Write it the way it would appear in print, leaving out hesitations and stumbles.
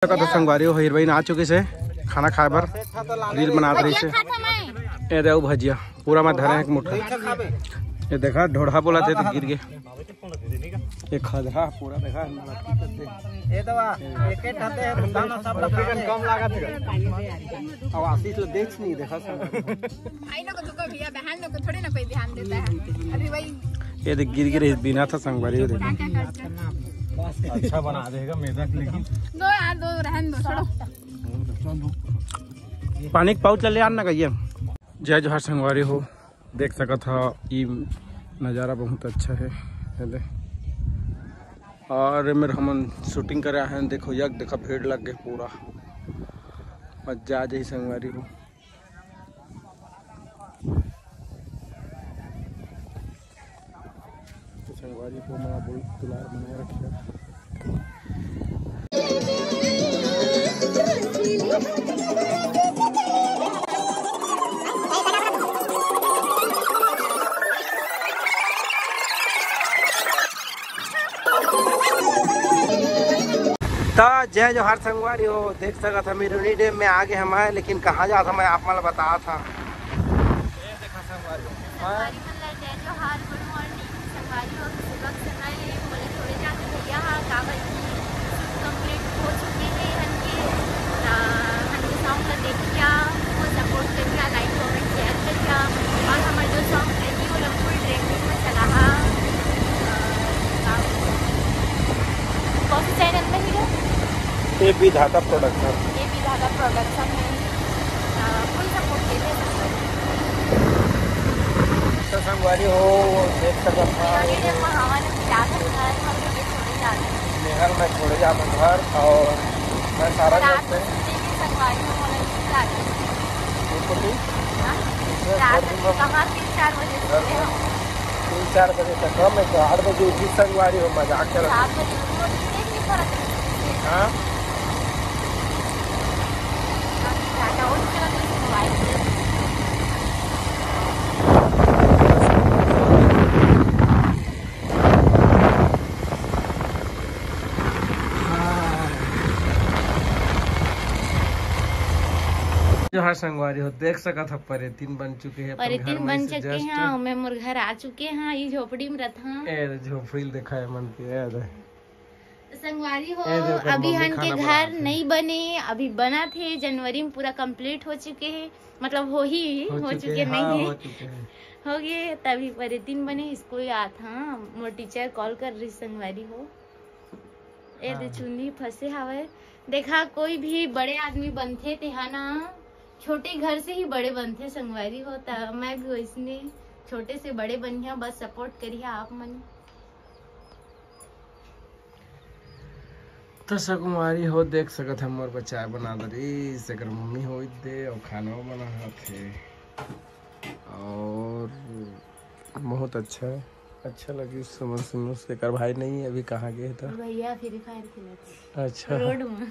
का तो संगवारी हो हीरोइन आ चुकी से खाना खाए बर रील बना रही से। ये देखो भजिया पूरा मैं धरे एक मुठा। ये देखा ढोढ़ा बोला थे तो गिर गए। ये खदरा पूरा देखा ये दवा एक एक खाते हैं दाना सब कम लागत है। अब आशीष लोग देख नहीं देखा सब भाई लोग तो भैया बहन लोग को थोड़ी ना कोई ध्यान देता है। अभी वही ये देख गिर गिर बिना था संगवारी हो देखो अच्छा बना देगा मेहनत लेकिन दो यार दो रहन दो छोड़ो। पानी का पाउच ले आना कहिए। जय जोहार संगवारी हो देख सका था ये नज़ारा बहुत अच्छा है और मेरे हम शूटिंग कर रहे हैं। देखो यक देखा भीड़ लग गए पूरा मजा आ जाए संगवारी हो। तो संगवारी को मैं दुलार बनाए रखिए। तो जय जोहार संगवारी हो देख सका था मिरोनी डैम में आगे हम आए लेकिन कहाँ जा था मैं आप मला बताया था। देखा संगवारी जय जोहार गुड मॉर्निंग संगवारी हो सुबह समय बोले थोड़े जाके भैया कागज कंप्लीट हो चुके हैं हनके सॉन्ग का देखिया वो सपोर्ट करिया लाइक कमेंट शेयर करिया और हमारे जो सॉन्ग है वो लोग फुल ट्रेंडिंग में चला कौन से चैनल में ही ए बी धागा प्रोडक्शन है फुल सपोर्ट के लिए तो संगवारी हो देख सकता था नेहर में छोड़े जाता घर और मैं सारा घर पे संगवारी हो कहाँ 3-4 बजे 3-4 बजे तक मैं 8 बजे उठी संगवारी हो मजाक कर हाँ जोहार संगवारी हो देख सका था परे 3 बन चुके हैं मैं मोर घर आ चुके हैं ये झोपड़ी में रहता ए झोपड़ी देखा है मन पे संगवारी हो अभी हन के घर नहीं बने अभी बना थे जनवरी में पूरा कंप्लीट हो चुके हैं मतलब हो चुके नहीं है हो गए तभी परे 3 बने इसको याद था मोर टीचर कॉल कर रही संगवारी हो ए दे चुन्नी फंसे हवे देखा कोई भी बड़े आदमी बनते थे है ना छोटे घर से ही बड़े बनते संगवारी होता मैं भी इसने छोटे से बड़े बनिया बस सपोर्ट करिए आप मन। तो संगवारी हो देख सकत हम मोर बच्चा बना दरी से कर मम्मी हो दे और खाना बना थे और बहुत अच्छा लगी सुमन से कर भाई नहीं अभी कहाँ गए था भैया फ्री फायर खेलते अच्छा रोड में